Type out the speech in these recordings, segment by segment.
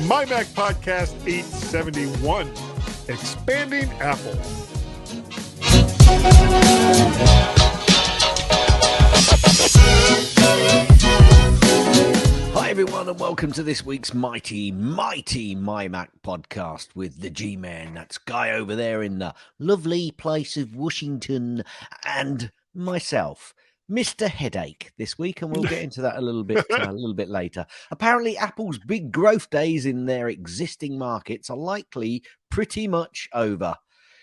MyMac Podcast 871, Expanding Apple. Hi everyone and welcome to this week's mighty MyMac Podcast with the G-Man. That's Guy over there in the lovely place of Washington, and myself, Mr. Headache, this week, and we'll get into that a little bit later. Apparently, Apple's big growth days in their existing markets are likely pretty much over.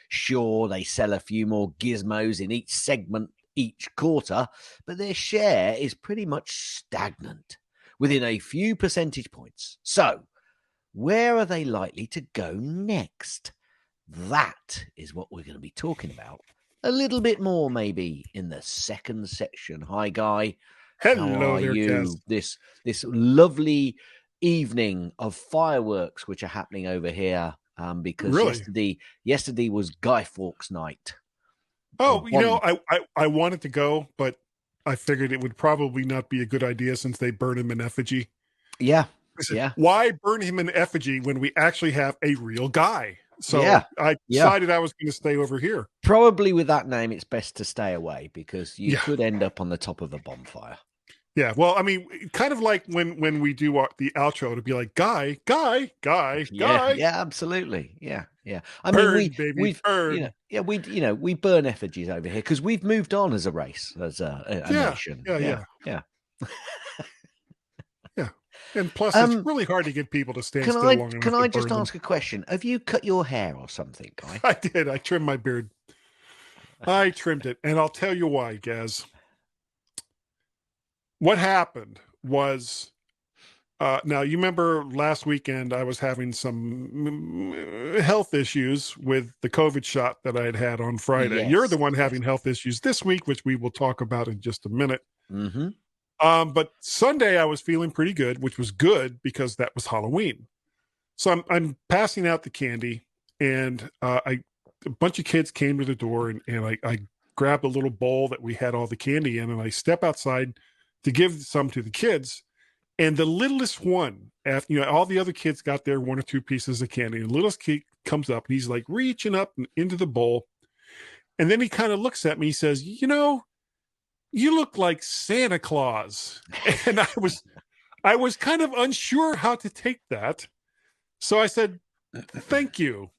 Sure, they sell a few more gizmos in each segment each quarter, but their share is pretty much stagnant, within a few percentage points. So, where are they likely to go next? That is what we're going to be talking about a little bit more, maybe, in the second section. Hi, Guy. Hello, how are there, you? Kaz. This lovely evening of fireworks which are happening over here, because Really? yesterday was Guy Fawkes night. Oh, I wanted to go, but I figured it would probably not be a good idea since they burn him in effigy. Yeah. I said, why burn him in effigy when we actually have a real guy? So I decided I was going to stay over here. Probably with that name, it's best to stay away because you could end up on the top of a bonfire. Yeah, well, I mean, kind of like when we do the outro, to be like, Guy. Yeah, absolutely. Yeah. I burn, mean, we burn. We burn effigies over here because we've moved on as a race, as a nation. Yeah. Yeah. And plus, it's really hard to get people to stand still long enough. Can I just ask a question? Have you cut your hair or something, Guy? I did. I trimmed my beard. I trimmed it, and I'll tell you why, Gaz. What happened was, now you remember last weekend I was having some health issues with the COVID shot that I had on Friday. Yes, You're the one having health issues this week, which we will talk about in just a minute. Mm-hmm. But Sunday I was feeling pretty good, which was good because that was Halloween. So I'm passing out the candy, and a bunch of kids came to the door, and I grabbed a little bowl that we had all the candy in, and I step outside to give some to the kids. And the littlest one, after all the other kids got their one or two pieces of candy, and the littlest kid comes up and he's like reaching up into the bowl, and then he kind of looks at me. He says, "You look like Santa Claus." And I was kind of unsure how to take that. So I said, thank you.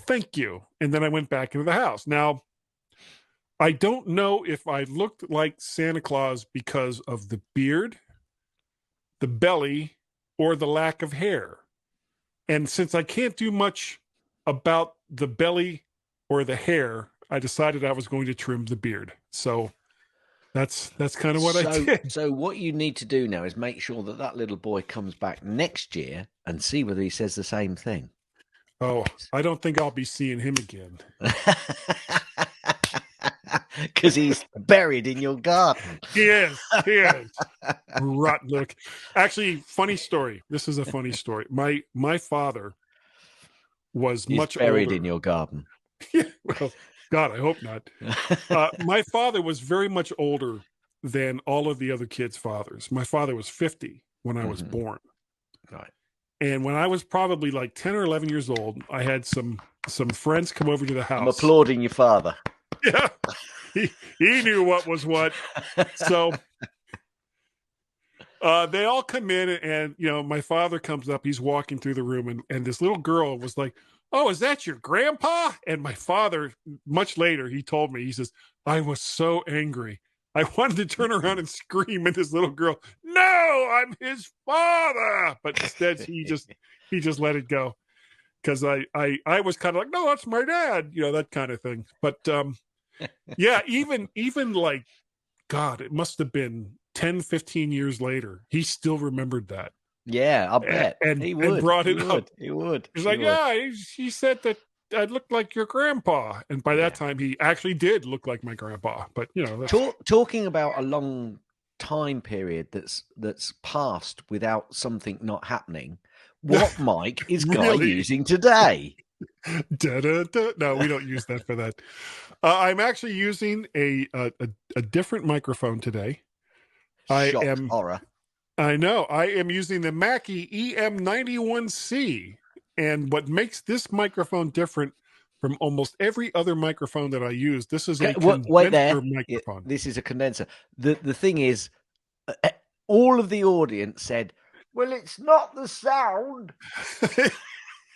And then I went back into the house. Now, I don't know if I looked like Santa Claus because of the beard, the belly, or the lack of hair. And since I can't do much about the belly or the hair, I decided I was going to trim the beard. So that's kind of what I did. So what you need to do now is make sure that little boy comes back next year and see whether he says the same thing. Oh, I don't think I'll be seeing him again. Because he's buried in your garden. He is. Rotten look. Actually, funny story. This is a funny story. My father was much buried older. In your garden. Yeah, well, God, I hope not. My father was very much older than all of the other kids' fathers. My father was 50 when I was born. Right. And when I was probably like 10 or 11 years old, I had some friends come over to the house. I'm applauding your father. Yeah. He knew what was what. So they all come in, and my father comes up. He's walking through the room, and this little girl was like, "Oh, is that your grandpa?" And my father, much later, he told me, he says, "I was so angry. I wanted to turn around and scream at this little girl, 'No, I'm his father!' But instead, he just let it go, because I was kind of like, 'No, that's my dad,' that kind of thing. But yeah, even like, God, it must have been 10, 15 years later, he still remembered that. Yeah, I bet. And he would. And brought it up. He would. He's like, "Yeah, he said that I looked like your grandpa." And by that time, he actually did look like my grandpa. But, talking about a long time period that's passed without something not happening, what mic is Guy Really? using today? Da-da-da. No, we don't use that for that. I'm actually using a different microphone today. Shock horror. I know. I am using the Mackie EM91C. And what makes this microphone different from almost every other microphone that I use, this is a Wait there. condenser microphone. This is a condenser. The thing is, all of the audience said, "Well, it's not the sound."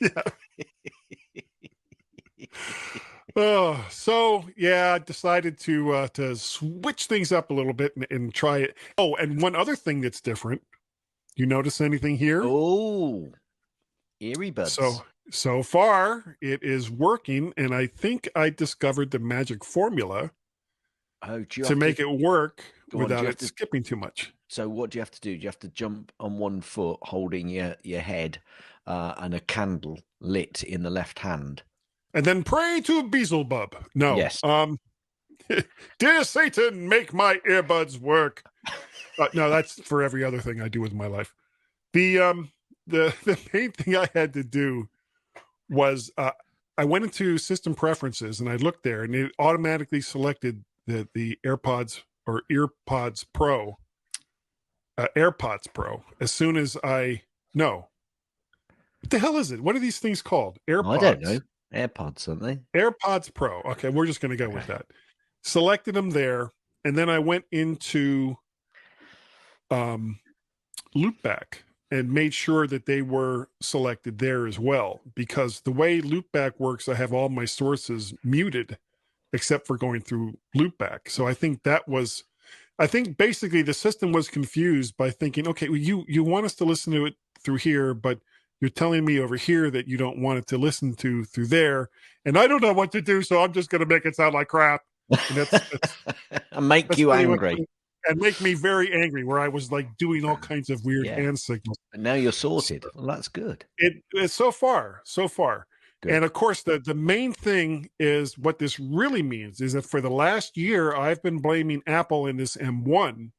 Yeah. Oh, so yeah, I decided to switch things up a little bit and try it. Oh, and one other thing that's different. You notice anything here? Oh, eerie buds. So far it is working, and I think I discovered the magic formula to make it work without it skipping too much. So what do you have to do? Do you have to jump on one foot holding your head and a candle lit in the left hand? And then pray to Beelzebub. No. Yes. Dear Satan, make my earbuds work. No, that's for every other thing I do with my life. The main thing I had to do was I went into system preferences and I looked there, and it automatically selected the AirPods or AirPods Pro as soon as what the hell is it? What are these things called? AirPods. I don't know. AirPods, aren't they? AirPods Pro. Okay, we're just going to go with that. Selected them there, and then I went into Loopback and made sure that they were selected there as well, because the way Loopback works, I have all my sources muted except for going through Loopback. So I think basically the system was confused by thinking, okay, well, you want us to listen to it through here, but you're telling me over here that you don't want it to listen to through there, and I don't know what to do, so I'm just going to make it sound like crap. And and make you angry. And make me very angry, where I was like doing all kinds of weird hand signals. And now you're sorted. Well, that's good. It's so far. Good. And of course, the main thing is what this really means is that for the last year, I've been blaming Apple in this M1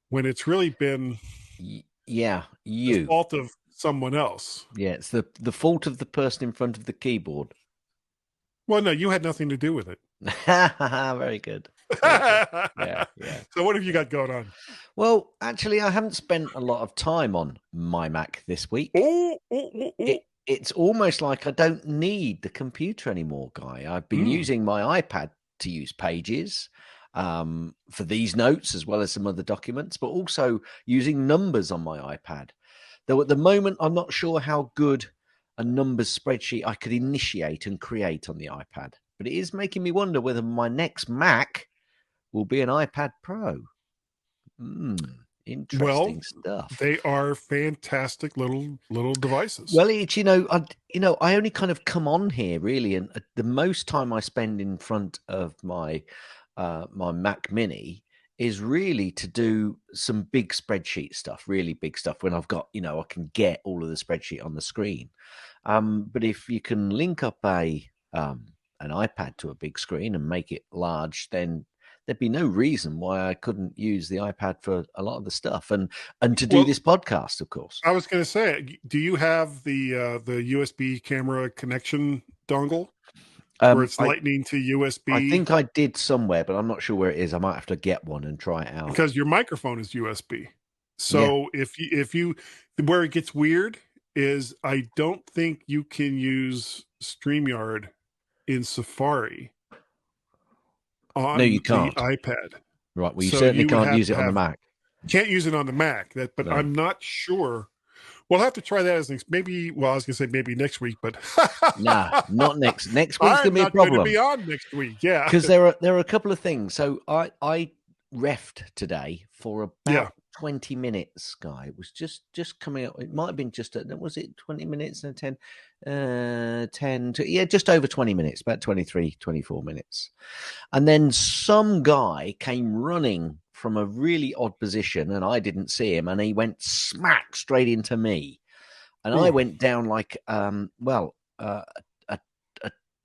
when it's really been the fault of someone else. Yeah, it's the fault of the person in front of the keyboard. Well, no, you had nothing to do with it. Very good. Yeah. So what have you got going on? Well, actually, I haven't spent a lot of time on MyMac this week. It's almost like I don't need the computer anymore, Guy. I've been using my iPad to use Pages for these notes as well as some other documents, but also using numbers on my iPad. Though at the moment, I'm not sure how good a numbers spreadsheet I could initiate and create on the iPad. But it is making me wonder whether my next Mac will be an iPad Pro. Interesting stuff. They are fantastic little devices. Well, it's I only kind of come on here really, and the most time I spend in front of my my Mac Mini is really to do some big spreadsheet stuff, really big stuff. When I've got I can get all of the spreadsheet on the screen. But if you can link up an iPad to a big screen and make it large, then there'd be no reason why I couldn't use the iPad for a lot of the stuff and to do this podcast, of course. I was going to say, do you have the USB camera connection dongle where it's lightning to USB? I think I did somewhere, but I'm not sure where it is. I might have to get one and try it out. Because your microphone is USB. So if you where it gets weird is I don't think you can use StreamYard in Safari on you can't. the iPad. Right. Well, you certainly can't use it on the Mac. Can't use it on the Mac. But I'm not sure. We'll have to try that as maybe. Well, I was going to say maybe next week, but nah, not next. Next week's going to be a problem. Going to be on next week, yeah. Because there are a couple of things. So I refed today for about 20 minutes, Guy. It was just coming up. It might have been was it 20 minutes and 10 just over 20 minutes, about 23, 24 minutes. And then some guy came running from a really odd position and I didn't see him, and he went smack straight into me. And I went down like, a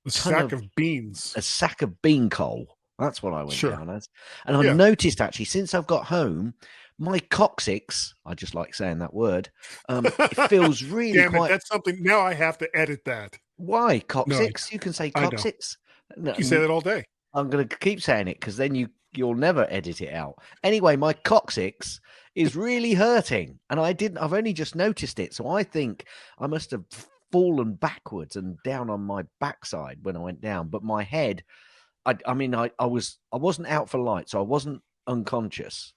sack of beans. A sack of bean coal That's what I went Sure. down as. And I've Yeah. noticed actually since I've got home, my coccyx, I just like saying that word, it feels really Damn it. quite. That's something. Now I have to edit that. Why No, coccyx? You can say I know. coccyx. No, You say that all day. I'm going to keep saying it because then you'll never edit it out. Anyway, my coccyx is really hurting, and I've only just noticed it. So I think I must have fallen backwards and down on my backside when I went down. But my head, I wasn't out for light, so I wasn't unconscious,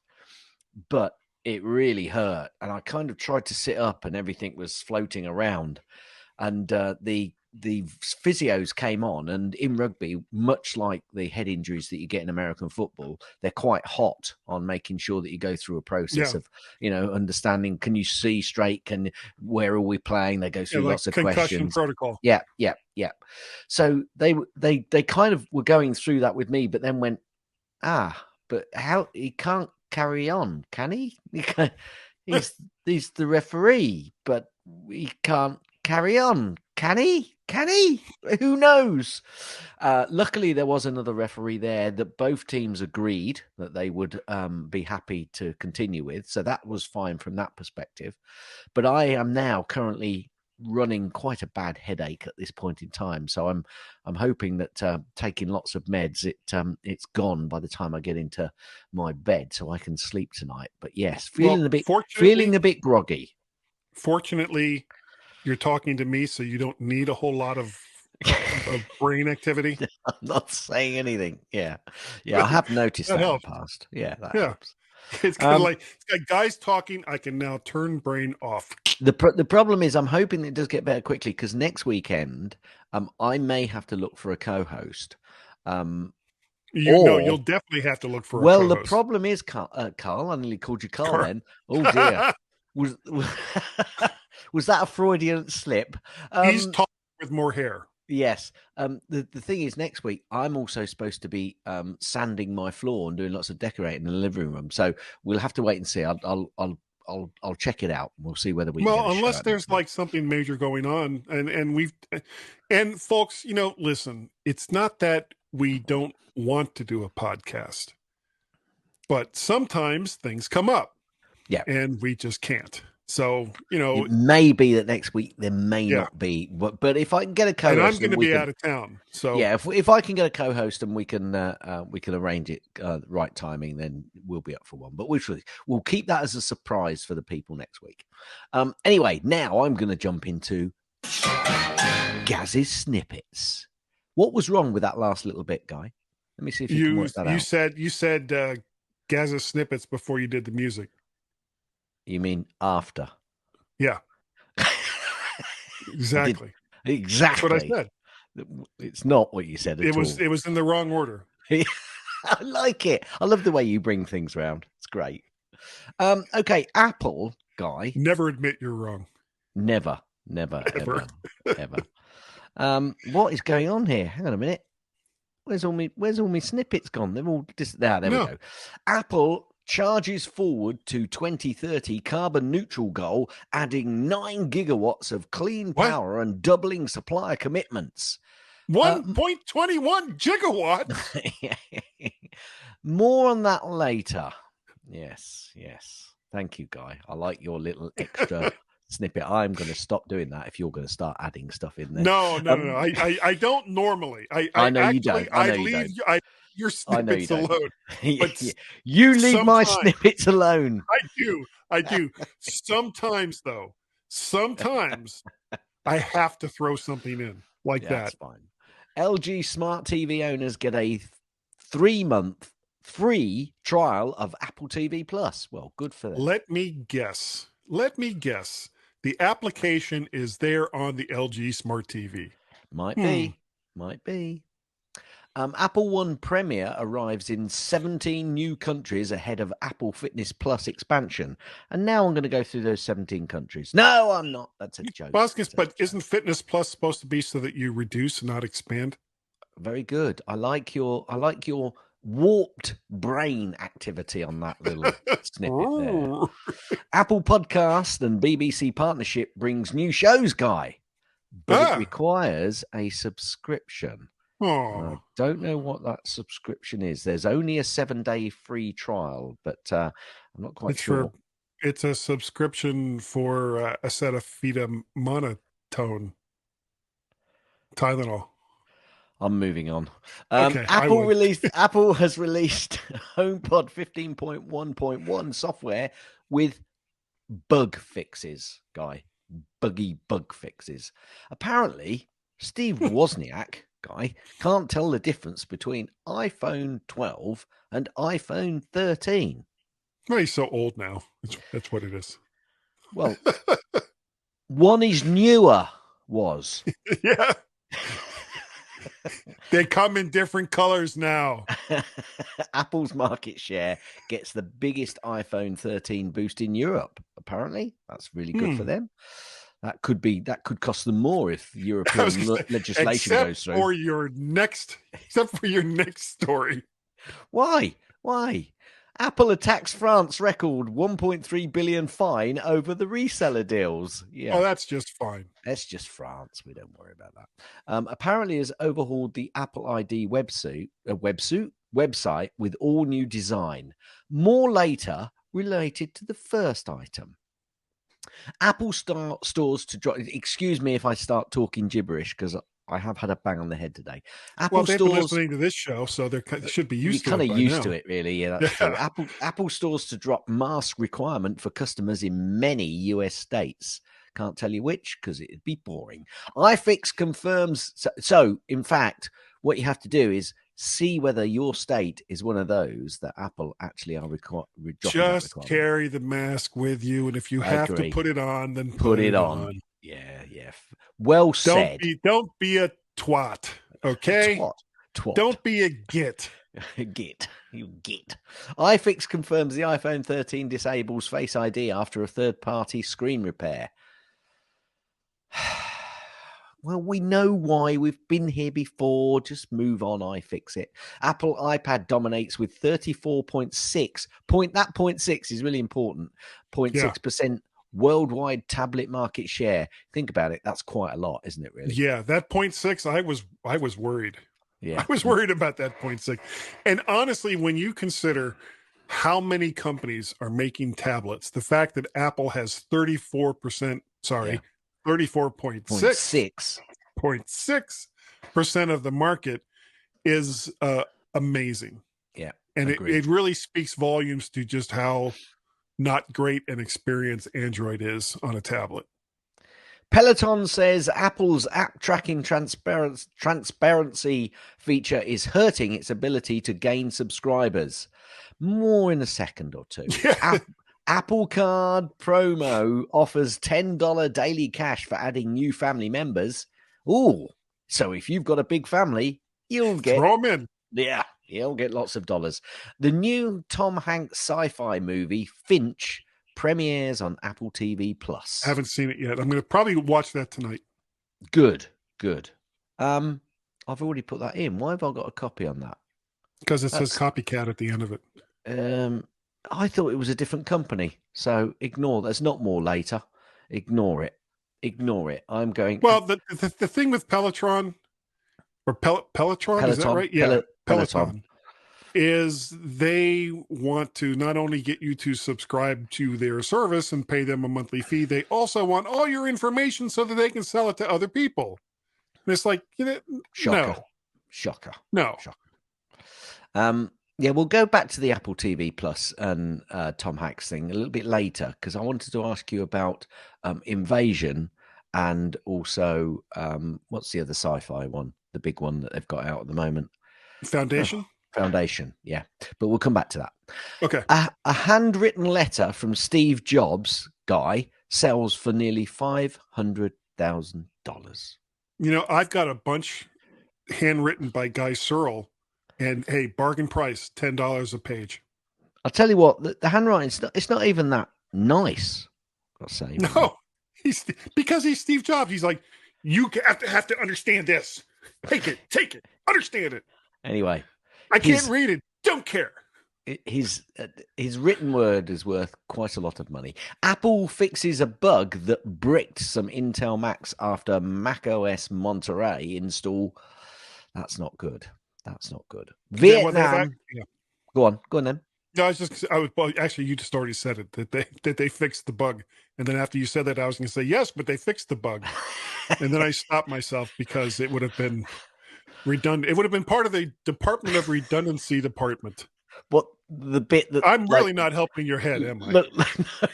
but it really hurt, and I kind of tried to sit up, and everything was floating around, and the physios came on, and in rugby, much like the head injuries that you get in American football, they're quite hot on making sure that you go through a process Yeah. of, understanding, can you see straight? Where are we playing? They go through Like lots of concussion questions. protocol. Yeah. So they kind of were going through that with me, but then went, but how he can't carry on, can he? He's the referee, but he can't carry on, can he? Can he? Who knows? Luckily, there was another referee there that both teams agreed that they would be happy to continue with, so that was fine from that perspective. But I am now currently running quite a bad headache at this point in time, so I'm hoping that taking lots of meds, it's gone by the time I get into my bed, so I can sleep tonight. But yes, feeling a bit groggy. Fortunately, you're talking to me, so you don't need a whole lot of brain activity. I'm not saying anything. Yeah, I have noticed that in the past. Yeah, that helps. It's kind of like it's got guys talking. I can now turn brain off. The problem is, I'm hoping it does get better quickly, because next weekend, I may have to look for a co-host. You'll definitely have to look for a co-host. The problem is, Carl, I nearly called you Carl then. Oh dear. Was that a Freudian slip? He's talking with more hair. Yes. The thing is, next week I'm also supposed to be sanding my floor and doing lots of decorating in the living room. So we'll have to wait and see. I'll check it out. We'll see whether we. Well, unless there's like something major going on, and folks, listen. It's not that we don't want to do a podcast, but sometimes things come up. Yeah, and we just can't. So, it may be that next week there may not be, but if I can get a co-host, and I'm going to be out of town. So yeah, if I can get a co-host and we can arrange it right timing, then we'll be up for one. But we'll keep that as a surprise for the people next week. Anyway, now I'm going to jump into Gaz's snippets. What was wrong with that last little bit, Guy? Let me see if you can work that out. You said Gaz's snippets before you did the music. You mean after? Yeah. Exactly. Exactly. That's what I said. It's not what you said at all. It was in the wrong order. I like it. I love the way you bring things around. It's great. Okay, Apple, Guy. Never admit you're wrong. Never, ever. What is going on here? Hang on a minute. Where's all my snippets gone? They're all there we go. Apple charges forward to 2030 carbon neutral goal, adding 9 gigawatts of clean power and doubling supplier commitments. 1.21 gigawatts. More on that later. Yes. Thank you, Guy. I like your little extra snippet. I'm going to stop doing that if you're going to start adding stuff in there. No. I don't normally. I know you don't. Your snippets alone. You leave my snippets alone. I do. Sometimes I have to throw something in like that. That's fine. LG smart TV owners get a 3-month free trial of Apple TV Plus. Well, good for them. Let me guess. The application is there on the LG smart TV. Might be. Apple One Premier arrives in 17 new countries ahead of Apple Fitness Plus expansion. And now I'm going to go through those 17 countries. No, I'm not. That's a joke. But isn't Fitness Plus supposed to be so that you reduce and not expand? Very good. I like your warped brain activity on that little snippet there. Apple Podcast and BBC partnership brings new shows, Guy. But it requires a subscription. Oh, Don't know what that subscription is. There's only a 7-day free trial, but I'm not quite sure. it's a subscription for a set of Feta monotone Tylenol. I'm moving on. Okay, I would. Apple has released HomePod 15.1.1 software with bug fixes, guy. Buggy bug fixes. Apparently, Steve Wozniak, guy, can't tell the difference between iPhone 12 and iPhone 13. Well, he's so old now. That's what it is. Well, one is newer, was. Yeah. They come in different colors now. Apple's market share gets the biggest iPhone 13 boost in Europe. Apparently, that's really good for them. That could cost them more if European legislation goes through. Except for your next story. Why? Apple attacks France record 1.3 billion fine over the reseller deals. Yeah. Oh, that's just fine. That's just France. We don't worry about that. Apparently has overhauled the Apple ID website with all new design. More later related to the first item. Apple stores to drop. Excuse me if I start talking gibberish because I have had a bang on the head today. They've been listening to this show, so they should be used to it. You're kind of used to it, really. Yeah, that's true. Apple stores to drop mask requirement for customers in many US states. Can't tell you which because it'd be boring. iFix confirms. So, in fact, what you have to do is see whether your state is one of those that Apple actually are just carry the mask with you, and if you have to put it on, then put it on. Yeah. Well said. Don't be a twat, okay? Twat. Don't be a git. You git. iFix confirms the iPhone 13 disables Face ID after a third-party screen repair. Well, we know why. We've been here before. Just move on. iFix it. Apple iPad dominates with 34.6. That 0.6 is really important. 0.6% worldwide tablet market share. Think about it. That's quite a lot, isn't it, really? Yeah, that 0.6, I was worried. Yeah. I was worried about that 0.6. And honestly, when you consider how many companies are making tablets, the fact that Apple has 34.6% of the market is amazing. Yeah. And it really speaks volumes to just how not great an experience Android is on a tablet. Peloton says Apple's app tracking transparency feature is hurting its ability to gain subscribers. More in a second or two. Yeah. Apple Card promo offers $10 daily cash for adding new family members. Ooh, so if you've got a big family, you'll get... Throw them in. Yeah, you'll get lots of dollars. The new Tom Hanks sci-fi movie, Finch, premieres on Apple TV+. I haven't seen it yet. I'm going to probably watch that tonight. Good. I've already put that in. Why have I got a copy on that? Because it says copycat at the end of it. I thought it was a different company. So ignore. There's not more later. Ignore it. I'm going. Well, the thing with Peloton or Peloton, is that right? Yeah, Peloton is they want to not only get you to subscribe to their service and pay them a monthly fee, they also want all your information so that they can sell it to other people. And it's like, Shocker. No. Yeah, we'll go back to the Apple TV Plus and Tom Hanks thing a little bit later because I wanted to ask you about Invasion and also what's the other sci-fi one, the big one that they've got out at the moment? Foundation, yeah. But we'll come back to that. Okay. A handwritten letter from Steve Jobs, guy, sells for nearly $500,000. I've got a bunch handwritten by Guy Searle. And hey, bargain price, $10 a page. I'll tell you what, the handwriting, it's not even that nice, I'll say. No, because he's Steve Jobs. He's like, you have to understand this. Take it, understand it. Anyway. I can't read it. Don't care. His written word is worth quite a lot of money. Apple fixes a bug that bricked some Intel Macs after macOS Monterey install That's not good. That's not good. Well, Vietnam. yeah. Go on then. No, well, actually, you just already said it that they fixed the bug, and then after you said that, I was going to say yes, but they fixed the bug, and then I stopped myself because it would have been redundant. It would have been part of the Department of Redundancy department. What the bit that I'm really not helping your head, am I? Look, no,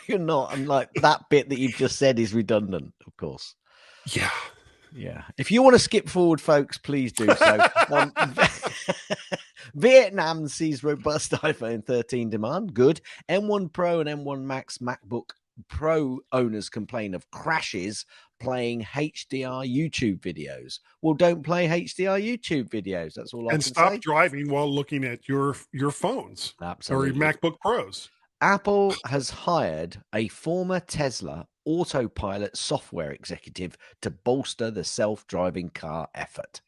you're not. I'm like that bit that you've just said is redundant, of course. Yeah. Yeah. If you want to skip forward, folks, please do so. Vietnam sees robust iPhone 13 demand. Good. M1 Pro and M1 Max MacBook Pro owners complain of crashes playing HDR YouTube videos. Well, don't play HDR YouTube videos. That's all I can say. And stop driving while looking at your phones. Absolutely. Or your MacBook Pros. Apple has hired a former Tesla autopilot software executive to bolster the self-driving car effort.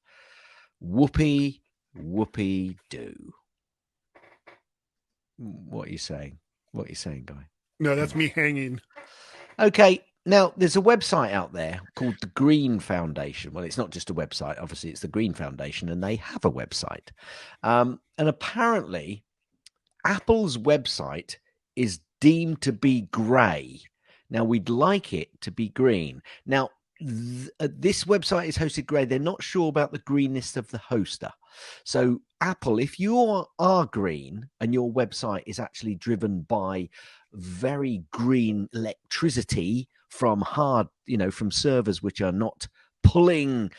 Whoopee do. What are you saying? What are you saying, Guy? No, that's me hanging. Okay. Now, there's a website out there called the Green Foundation. Well, it's not just a website. Obviously, it's the Green Foundation, and they have a website. And apparently, Apple's website is deemed to be grey. Now, we'd like it to be green. Now, this website is hosted grey. They're not sure about the greenness of the hoster. So, Apple, if you are green and your website is actually driven by very green electricity from from servers which are not pulling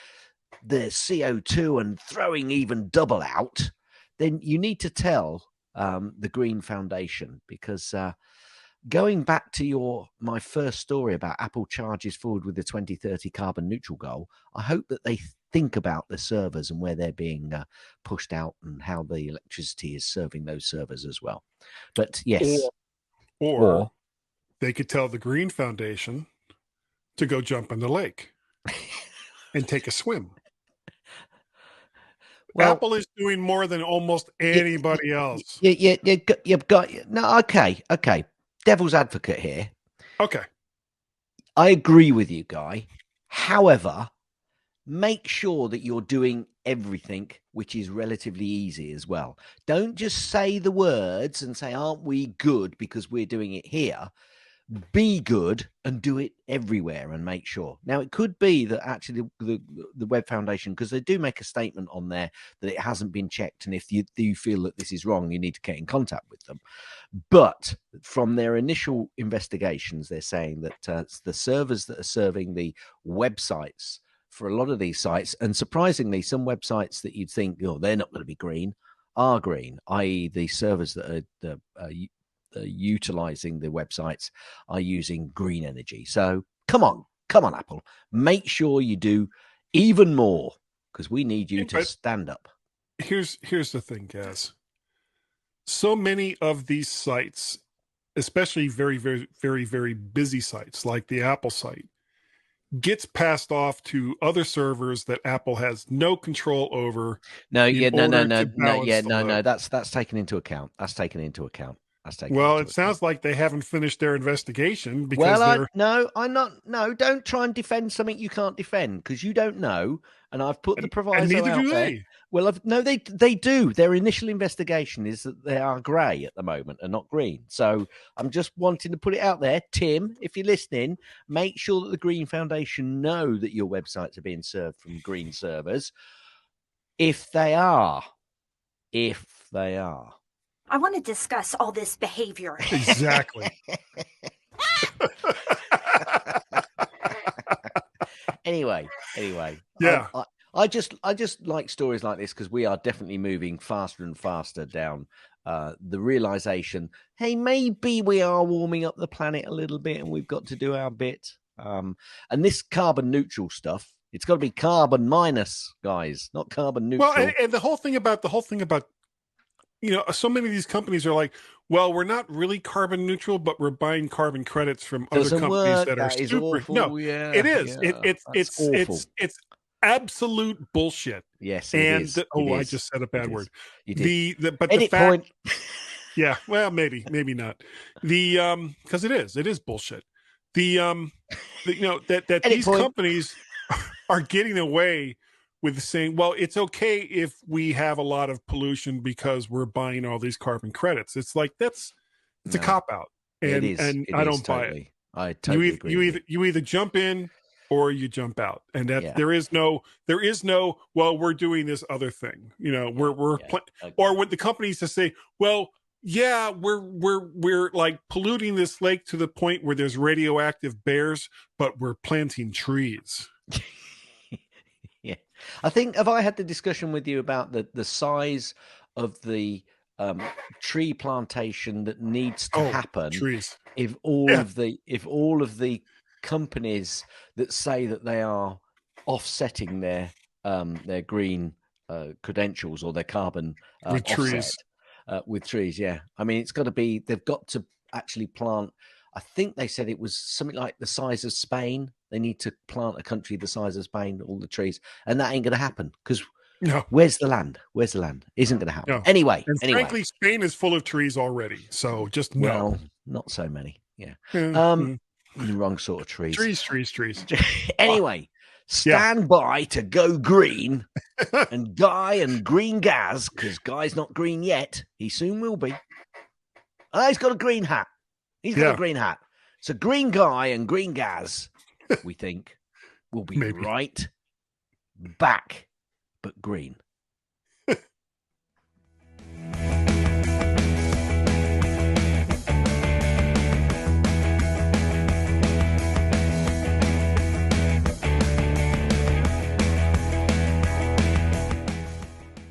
the CO2 and throwing even double out, then you need to tell the Green Foundation, because going back to my first story about Apple charges forward with the 2030 carbon neutral goal, I hope that they think about the servers and where they're being pushed out and how the electricity is serving those servers as well. But yes. Or they could tell the Green Foundation to go jump in the lake and take a swim. Well, Apple is doing more than almost anybody else. You've got no. Okay. Devil's advocate here. Okay. I agree with you, Guy. However, make sure that you're doing everything which is relatively easy as well. Don't just say the words and say, aren't we good because we're doing it here? Be good and do it everywhere and make sure. Now, it could be that actually the Web Foundation, because they do make a statement on there that it hasn't been checked, and if you feel that this is wrong, you need to get in contact with them. But from their initial investigations, they're saying that the servers that are serving the websites for a lot of these sites, and surprisingly, some websites that you'd think, they're not going to be green, are green, i.e. the servers that are utilizing the websites are using green energy. So come on, Apple, make sure you do even more, because we need you to stand up. Here's the thing, Gaz. So many of these sites, especially very, very, very, very busy sites like the Apple site, gets passed off to other servers that Apple has no control over. No. That's taken into account. Well, it sounds like they haven't finished their investigation because don't try and defend something you can't defend, because you don't know, and I've put the proviso and neither out do there. They. Well, they do. Their initial investigation is that they are grey at the moment and not green. So I'm just wanting to put it out there, Tim. If you're listening, make sure that the Green Foundation know that your websites are being served from green servers. If they are. I want to discuss all this behavior. Exactly. Anyway. Yeah. I just like stories like this, because we are definitely moving faster and faster down the realization, hey, maybe we are warming up the planet a little bit and we've got to do our bit. And this carbon neutral stuff, it's got to be carbon minus, guys, not carbon neutral. Well, and the whole thing about so many of these companies are like, well, we're not really carbon neutral, but we're buying carbon credits from other companies that are super. Awful. No, yeah, it is. Yeah, It's absolute bullshit. Yes, and it is. I just said a bad word. You did. But Edit the fact, point. Yeah, well, maybe not. Because it is bullshit. That these companies are getting away with saying, well, it's okay if we have a lot of pollution because we're buying all these carbon credits. It's like it's a No, cop out, it and is. It I is don't buy it. totally. I totally agree with you. You either jump in or you jump out, and that Yeah. there is no well, we're doing this other thing, or when the companies to say, well, yeah, we're like polluting this lake to the point where there's radioactive bears, but we're planting trees. Yeah, I think, have I had the discussion with you about the size of the tree plantation that needs to happen trees. if all of the companies that say that they are offsetting their green credentials or their carbon With offset trees. With trees? Yeah, I mean, it's got to be, they've got to actually plant. I think they said it was something like the size of Spain. They need to plant a country the size of Spain, all the trees, and that ain't going to happen because No. Where's the land? Where's the land? Isn't going to happen. No. Anyway, frankly, Spain is full of trees already. So just no. Well, not so many. Yeah. Mm-hmm. The wrong sort of trees. Trees. Anyway, stand by to go green. And Guy and Green Gaz, because Guy's not green yet. He soon will be. Oh, he's got a green hat. He's got a green hat. So Green Guy and Green Gaz, we think, will be right back, but green.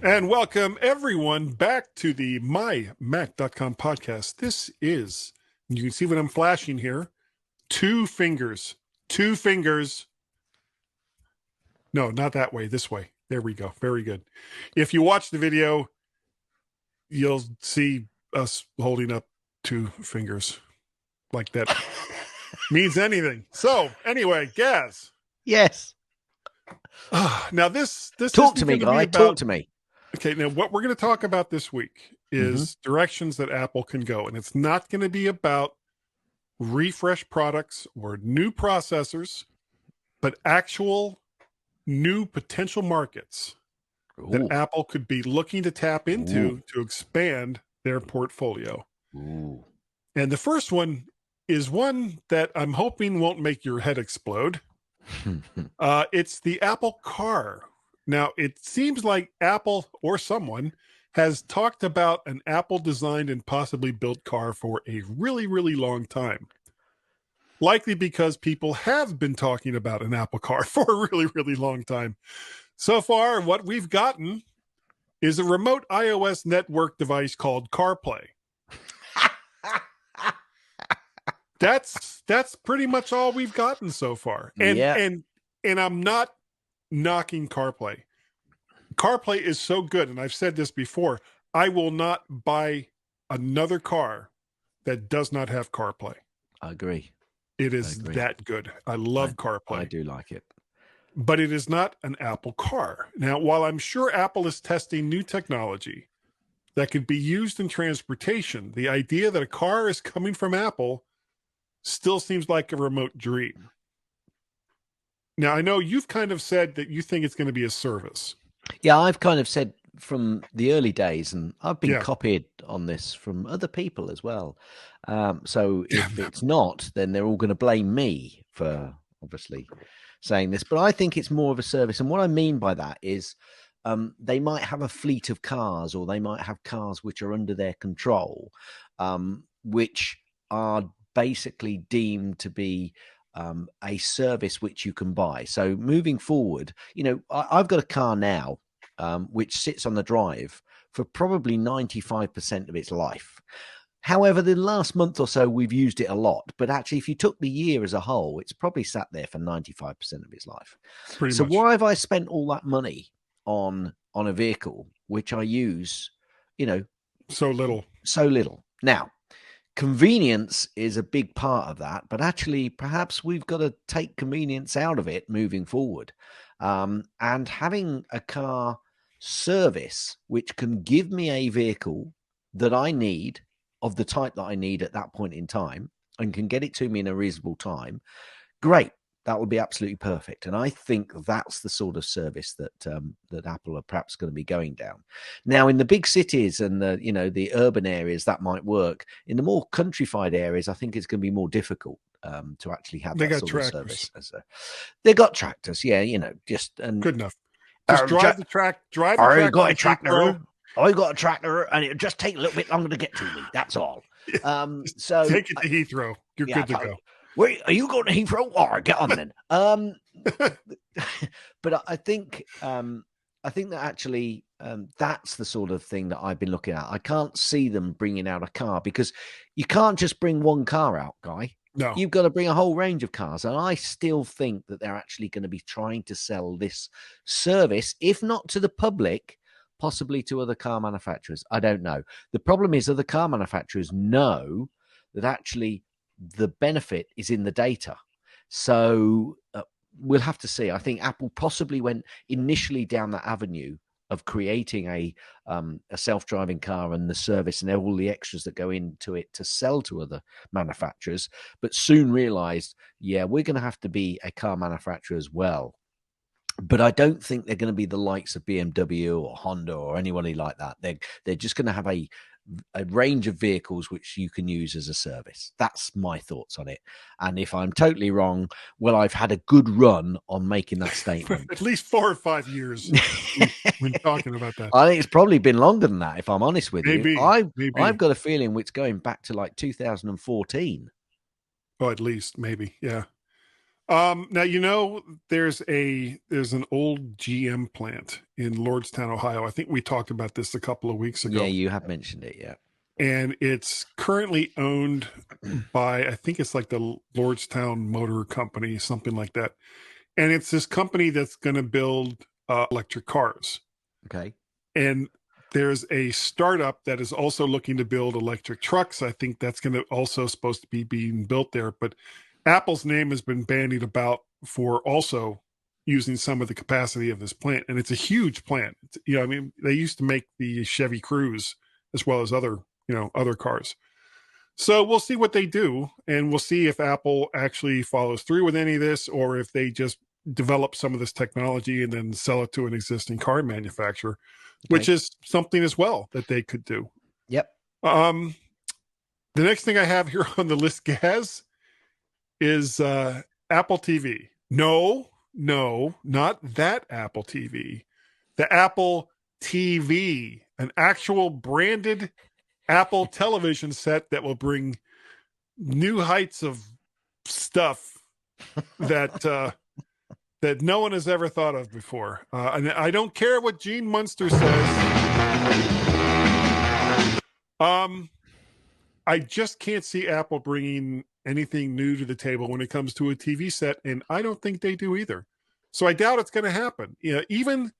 And welcome everyone back to the MyMac.com podcast. This is, you can see what I'm flashing here, two fingers. No, not that way, this way. There we go. Very good. If you watch the video, you'll see us holding up two fingers like that means anything. So anyway, Gaz. Yes. Now this talk to me, Guy. Talk to me. Okay, now what we're going to talk about this week is directions that Apple can go. And it's not going to be about refresh products or new processors, but actual new potential markets that Apple could be looking to tap into to expand their portfolio. Ooh. And the first one is one that I'm hoping won't make your head explode. It's the Apple Car. Now, it seems like Apple or someone has talked about an Apple-designed and possibly built car for a really, really long time. Likely because people have been talking about an Apple car for a really, really long time. So far, what we've gotten is a remote iOS network device called CarPlay. That's pretty much all we've gotten so far. And I'm not knocking CarPlay. CarPlay is so good, and I've said this before, I will not buy another car that does not have CarPlay. I agree. It is that good. I love CarPlay. I do like it. But it is not an Apple car. Now, while I'm sure Apple is testing new technology that could be used in transportation, the idea that a car is coming from Apple still seems like a remote dream. Now, I know you've kind of said that you think it's going to be a service. Yeah, I've kind of said from the early days, and I've been copied on this from other people as well. So if it's not, then they're all going to blame me for obviously saying this. But I think it's more of a service. And what I mean by that is they might have a fleet of cars, or they might have cars which are under their control, which are basically deemed to be a service which you can buy. So moving forward, I've got a car now which sits on the drive for probably 95% of its life. However, the last month or so, we've used it a lot. But actually, if you took the year as a whole, it's probably sat there for 95% of its life. So why have I spent all that money on a vehicle which I use, so little? Now, convenience is a big part of that, but actually, perhaps we've got to take convenience out of it moving forward. And having a car service which can give me a vehicle that I need, of the type that I need at that point in time, and can get it to me in a reasonable time, great. That would be absolutely perfect. And I think that's the sort of service that that Apple are perhaps going to be going down. Now, in the big cities and the urban areas, that might work. In the more countrified areas, I think it's going to be more difficult to actually have They that got sort tractors. of service. They got tractors, yeah. Good enough. Just drive the track. Drive the I track got to a tractor. Heathrow. I got a tractor, and it'll just take a little bit longer to get to me. That's all. So Take it to Heathrow. You're yeah, good to go. Wait, are you going to Heathrow? All right, get on then. But I think that actually that's the sort of thing that I've been looking at. I can't see them bringing out a car because you can't just bring one car out, Guy. No. You've got to bring a whole range of cars. And I still think that they're actually going to be trying to sell this service, if not to the public, possibly to other car manufacturers. I don't know. The problem is other car manufacturers know that actually the benefit is in the data. So we'll have to see. I think Apple possibly went initially down that avenue of creating a self-driving car and the service and all the extras that go into it to sell to other manufacturers, but soon realized, yeah, we're going to have to be a car manufacturer as well. But I don't think they're going to be the likes of BMW or Honda or anybody like that. They're just going to have a range of vehicles which you can use as a service. That's my thoughts on it. And if I'm totally wrong, well, I've had a good run on making that statement. At least 4 or 5 years when talking about that. I think it's probably been longer than that, if I'm honest with Maybe, you. I've got a feeling it's going back to like 2014. Oh, at least, maybe, yeah. Now, there's an old GM plant in Lordstown, Ohio. I think we talked about this a couple of weeks ago. Yeah, you have mentioned it, yeah. And it's currently owned by, I think it's like the Lordstown Motor Company, something like that. And it's this company that's going to build electric cars. Okay. And there's a startup that is also looking to build electric trucks. I think that's going to also supposed to be being built there. But Apple's name has been bandied about for also using some of the capacity of this plant. And it's a huge plant. They used to make the Chevy Cruze as well as other cars. So we'll see what they do. And we'll see if Apple actually follows through with any of this, or if they just develop some of this technology and then sell it to an existing car manufacturer, which is something as well that they could do. Yep. The next thing I have here on the list, Gaz, is Apple TV. No, not that Apple TV. The Apple TV, an actual branded Apple television set that will bring new heights of stuff that that no one has ever thought of before. And I don't care what Gene Munster says. I just can't see Apple bringing anything new to the table when it comes to a TV set, and I don't think they do either. So I doubt it's going to happen. Even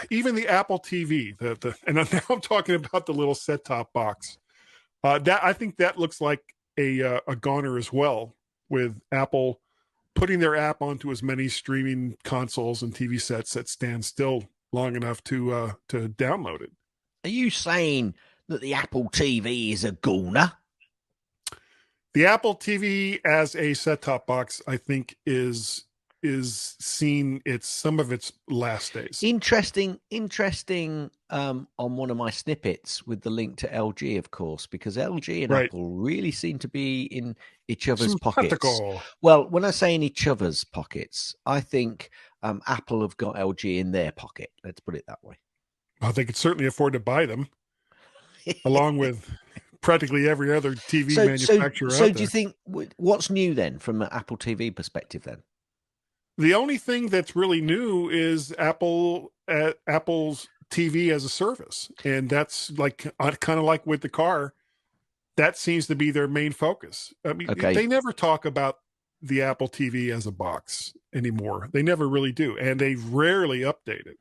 the Apple TV, and now I'm talking about the little set-top box. That I think that looks like a goner as well, with Apple putting their app onto as many streaming consoles and TV sets that stand still long enough to download it. Are you saying that the Apple TV is a goner? The Apple TV as a set-top box, I think, is seeing some of its last days. Interesting. On one of my snippets with the link to LG, of course, because LG and Apple really seem to be in each other's pockets. Well, when I say in each other's pockets, I think Apple have got LG in their pocket. Let's put it that way. Well, they could certainly afford to buy them, along with practically every other TV manufacturer out there. So do you think, what's new then from an Apple TV perspective then? The only thing that's really new is Apple's TV as a service. And that's kind of like with the car, that seems to be their main focus. I mean, They never talk about the Apple TV as a box anymore. They never really do. And they rarely update it.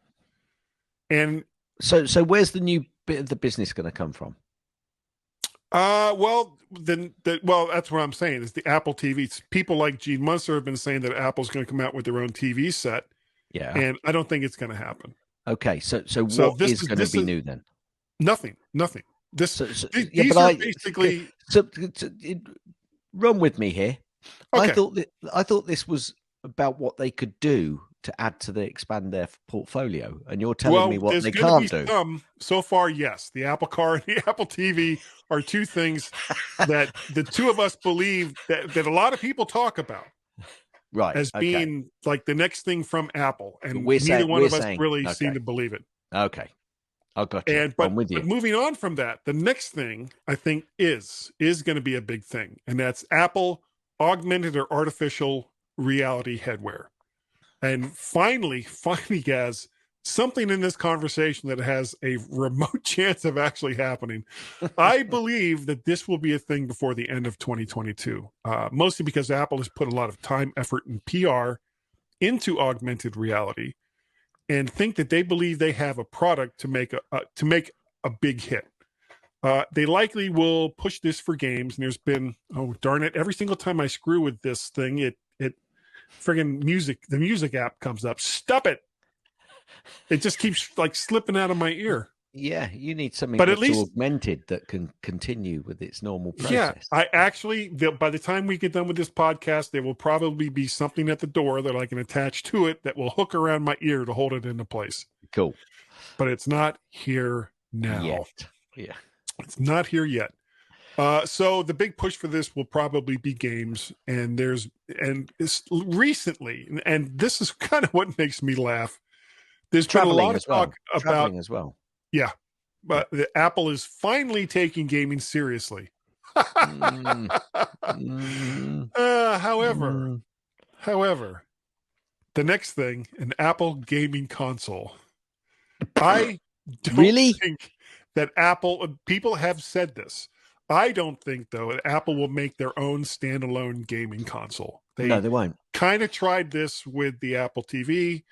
And so where's the new bit of the business going to come from? That's what I'm saying is the Apple TV. People like Gene Munster have been saying that Apple's going to come out with their own TV set. Yeah. And I don't think it's going to happen. Okay. So what is going to be new then? Nothing. These are basically. Run with me here. I Okay. thought this was about what they could do to add to expand their portfolio, and you're telling me Well, what there's they going to be can't do. some. So far, yes. The Apple Car and the Apple TV are two things that the two of us believe that a lot of people talk about Right. as Okay. being like the next thing from Apple, But and we're neither saying one of us really seem okay. to believe it. Okay. I got you. And I'm but with you. but moving on from that, the next thing I think is going to be a big thing, and that's Apple augmented or artificial reality headwear. And finally, Gaz, something in this conversation that has a remote chance of actually happening. I believe that this will be a thing before the end of 2022, mostly because Apple has put a lot of time, effort, and PR into augmented reality, and think that they believe they have a product to make a big hit. They likely will push this for games, and there's been, oh darn it, every single time I screw with this thing, it friggin' the music app comes up. Stop it! It just keeps like slipping out of my ear. Yeah, you need something But at that's least, augmented that can continue with its normal yeah, process. I actually, by the time we get done with this podcast, there will probably be something at the door that I can attach to it that will hook around my ear to hold it into place. Cool. But it's not here now. Yet. Yeah. It's not here yet. So the big push for this will probably be games, and recently, and this is kind of what makes me laugh. There's been a lot of talk about traveling as well. Yeah, but the Apple is finally taking gaming seriously. However, the next thing, an Apple gaming console. I don't Really? think that people have said this. I don't think, though, that Apple will make their own standalone gaming console. No, they won't. Kind of tried this with the Apple TV,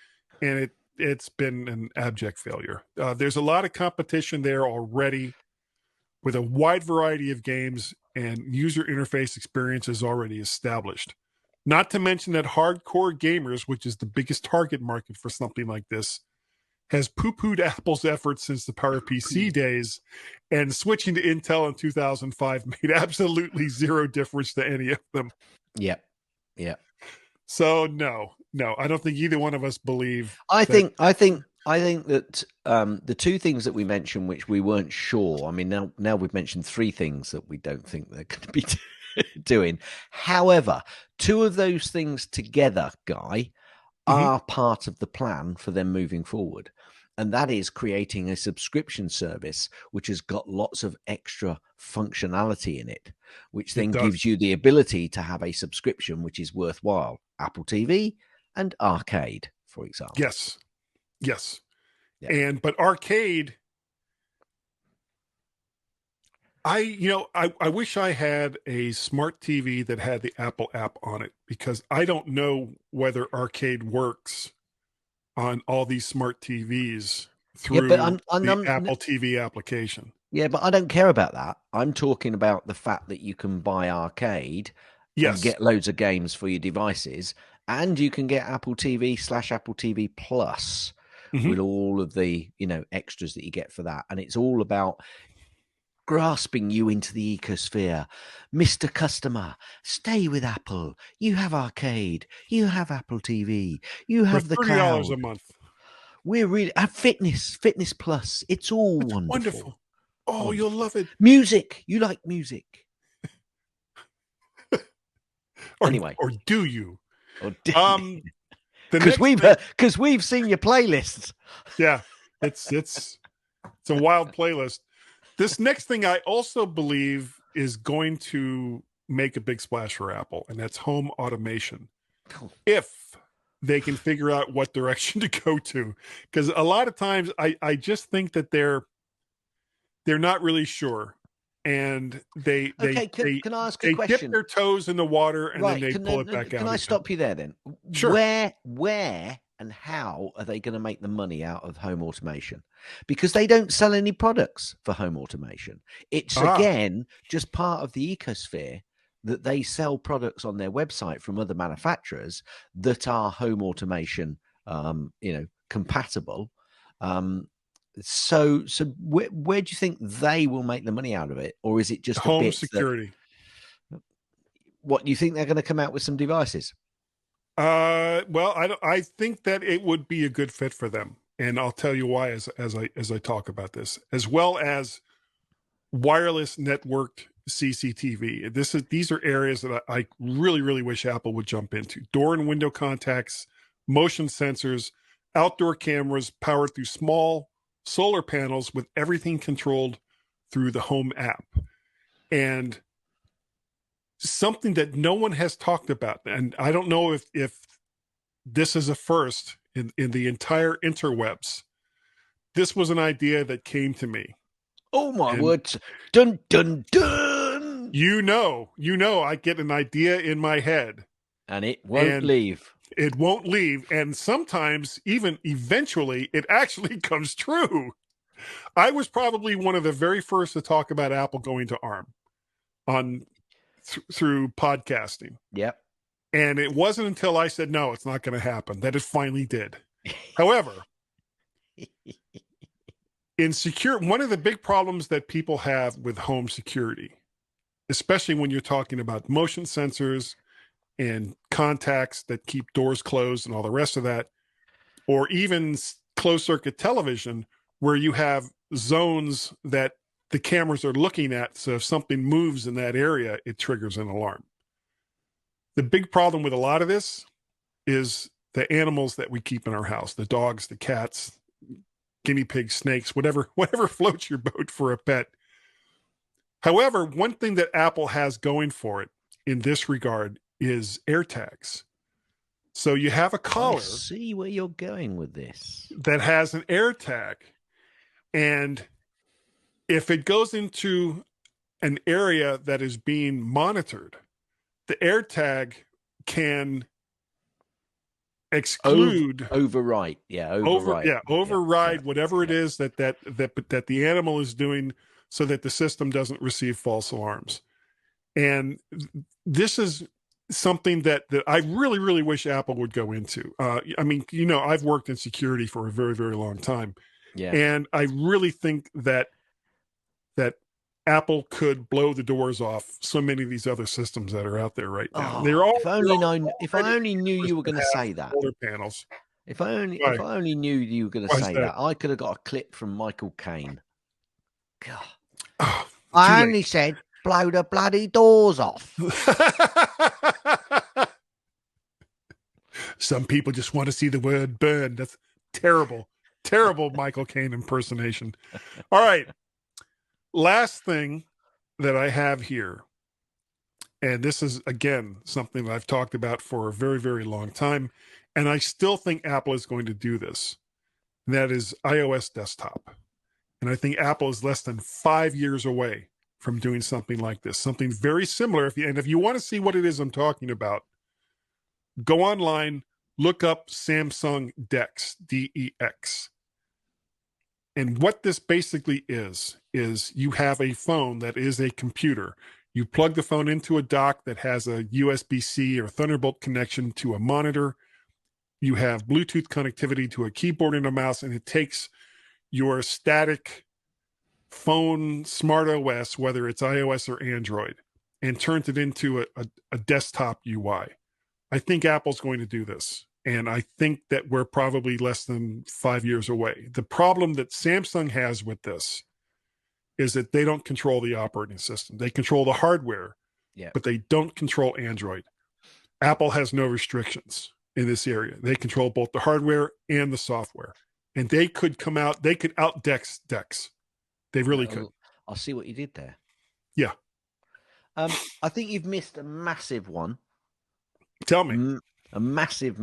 and it's been an abject failure. There's a lot of competition there already with a wide variety of games, and user interface experience is already established. Not to mention that hardcore gamers, which is the biggest target market for something like this, has poo-pooed Apple's efforts since the PowerPC days, and switching to Intel in 2005 made absolutely zero difference to any of them. Yep. So no, I don't think either one of us believe. I think that the two things that we mentioned, which we weren't sure. I mean, now we've mentioned three things that we don't think they're going to be doing. However, two of those things together, Guy, are part of the plan for them moving forward. And that is creating a subscription service which has got lots of extra functionality in it, which then gives you the ability to have a subscription which is worthwhile. Apple TV and Arcade, for example. Yes. Yeah. But Arcade, I wish I had a smart TV that had the Apple app on it, because I don't know whether Arcade works on all these smart TVs through the Apple TV application. Yeah, but I don't care about that. I'm talking about the fact that you can buy Arcade and get loads of games for your devices, and you can get Apple TV / Apple TV Plus with all of the extras that you get for that. And it's all about grasping you into the ecosphere. Mr. Customer, stay with Apple. You have Arcade. You have Apple TV. You have the cloud. $30 a month. We're really Fitness Plus. It's all wonderful. Oh, you'll love it. Music. You like music. Anyway. Or do you? Because we've seen your playlists. Yeah. It's a wild playlist. This next thing I also believe is going to make a big splash for Apple, and that's home automation. If they can figure out what direction to go to. Because a lot of times I just think that they're not really sure. And can I ask a question? Dip their toes in the water and then they pull it back out. Can I stop you there then? Sure. Where and how are they going to make the money out of home automation? Because they don't sell any products for home automation. It's again just part of the ecosphere that they sell products on their website from other manufacturers that are home automation, compatible. So where do you think they will make the money out of it, or is it just home security? What, you think they're going to come out with some devices? Well, I think that it would be a good fit for them, and I'll tell you why as I talk about this, as well as wireless networked CCTV. These are areas that I really, really wish Apple would jump into. Door and window contacts, motion sensors, outdoor cameras powered through small solar panels with everything controlled through the Home app. And something that no one has talked about, and I don't know if this is a first in the entire interwebs. This was an idea that came to me. Oh my words. Dun, dun, dun. You know, I get an idea in my head. And it won't leave. It won't leave. And sometimes, even eventually, it actually comes true. I was probably one of the very first to talk about Apple going to ARM through podcasting. Yep. And it wasn't until I said, no, it's not going to happen, that it finally did. However, one of the big problems that people have with home security, especially when you're talking about motion sensors and contacts that keep doors closed and all the rest of that, or even closed circuit television, where you have zones that the cameras are looking at. So if something moves in that area, it triggers an alarm. The big problem with a lot of this is the animals that we keep in our house, the dogs, the cats, guinea pigs, snakes, whatever floats your boat for a pet. However, one thing that Apple has going for it in this regard is AirTags. So you have a collar. I see where you're going with this. That has an AirTag. And if it goes into an area that is being monitored, the AirTag can exclude, override whatever it is that the animal is doing, so that the system doesn't receive false alarms. And this is something that I really, really wish Apple would go into. I mean, I've worked in security for a very, very long time. Yeah. And I really think that Apple could blow the doors off so many of these other systems that are out there right now. If I only knew you were going to say that. Solar panels. If I only knew you were going to say that, I could have got a clip from Michael Caine. God. Oh, I only said blow the bloody doors off. Some people just want to see the word burn. That's terrible. Terrible Michael Caine impersonation. All right. Last thing that I have here, and this is, again, something that I've talked about for a very, very long time, and I still think Apple is going to do this, and that is iOS desktop. And I think Apple is less than 5 years away from doing something like this, something very similar. If you want to see what it is I'm talking about, go online, look up Samsung DeX, DeX. And what this basically is you have a phone that is a computer. You plug the phone into a dock that has a USB-C or Thunderbolt connection to a monitor. You have Bluetooth connectivity to a keyboard and a mouse, and it takes your static phone smart OS, whether it's iOS or Android, and turns it into a desktop UI. I think Apple's going to do this. And I think that we're probably less than 5 years away. The problem that Samsung has with this is that they don't control the operating system. They control the hardware, but they don't control Android. Apple has no restrictions in this area. They control both the hardware and the software. And they could out DeX. They really could. I'll see what you did there. Yeah. I think you've missed a massive one. Tell me. A massive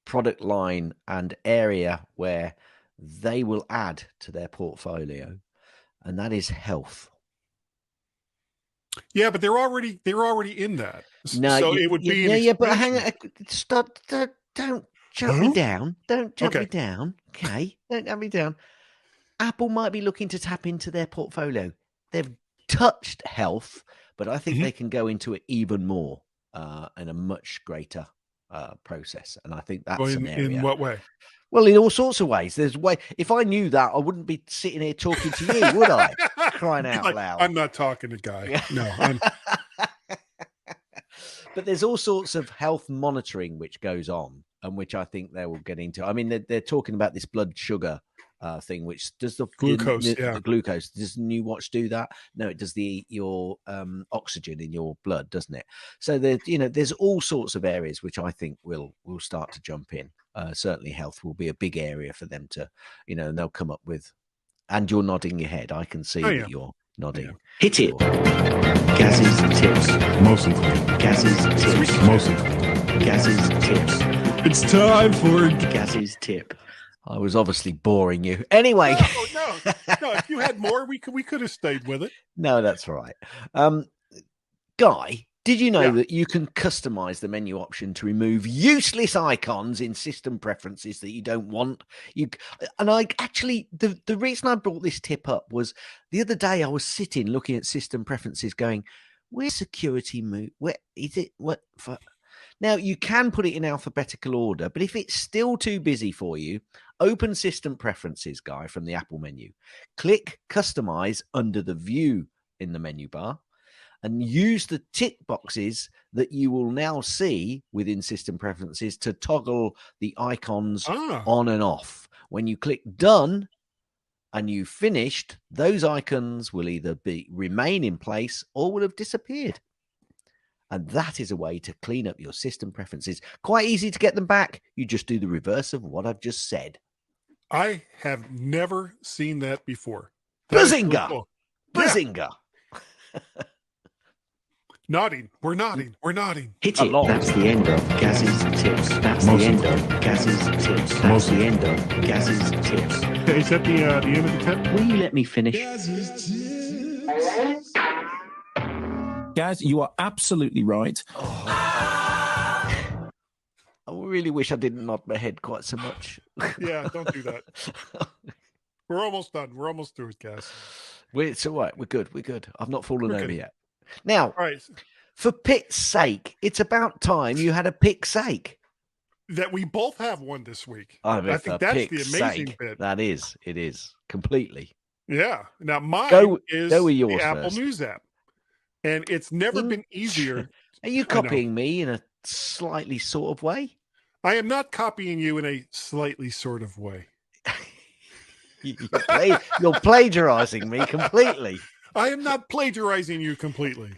product line and area where they will add to their portfolio, and that is health. Yeah, but they're already in that. No, so it would be but hang on, stop! Don't jump me down. Don't jump me down. Okay, don't jump me down. Apple might be looking to tap into their portfolio. They've touched health, but I think they can go into it even more. In a much greater process, and I think that's an area. In what way? Well, in all sorts of ways. There's way. If I knew that, I wouldn't be sitting here talking to you, would I? Crying out loud! I'm not talking to Guy. No, But there's all sorts of health monitoring which goes on, and which I think they will get into. I mean, they're talking about this blood sugar thing, which does the Glucose. the glucose. Does the new watch do that? No, it does your oxygen in your blood, doesn't it? So there's all sorts of areas which I think will start to jump in. Certainly, health will be a big area for them to, and they'll come up with. And you're nodding your head. I can see that you're nodding. Yeah. Hit it. Gaz's tips. Mostly. Gaz's tips. Mostly. Gaz's tips. It's time for Gaz's tip. I was obviously boring you. Anyway. No. If you had more, we could have stayed with it. No, that's all right. Guy, did you know that you can customize the menu option to remove useless icons in system preferences that you don't want? The reason I brought this tip up was the other day I was sitting looking at system preferences going, where's security move? Where is it? What for? Now, you can put it in alphabetical order, but if it's still too busy for you, open System Preferences, Guy, from the Apple menu. Click Customize under the View in the menu bar and use the tick boxes that you will now see within System Preferences to toggle the icons on and off. When you click Done and you've finished, those icons will either remain in place or will have disappeared. And that is a way to clean up your system preferences. Quite easy to get them back. You just do the reverse of what I've just said. I have never seen that before. Bazinga! Cool. Bazinga! Nodding. We're nodding. Hit it. That's the end of Gaz's tips. That's the end of Gaz's tips. That's the end of Gaz's tips. Is that the end of the tip? Will you let me finish? Gaz, you are absolutely right. I really wish I didn't nod my head quite so much. Yeah, don't do that. We're almost done. We're almost through it, guys. It's all right. We're good. I've not fallen over yet. Now, right. For Pitt's sake, it's about time you had a pick's sake. That we both have one this week. I think that's the amazing bit. It is completely. Yeah. Now mine is go with yours the Apple first. News app. And it's never been easier. Are you copying me in a slightly sort of way? I am not copying you in a slightly sort of way. You're plagiarizing me completely. I am not plagiarizing you completely.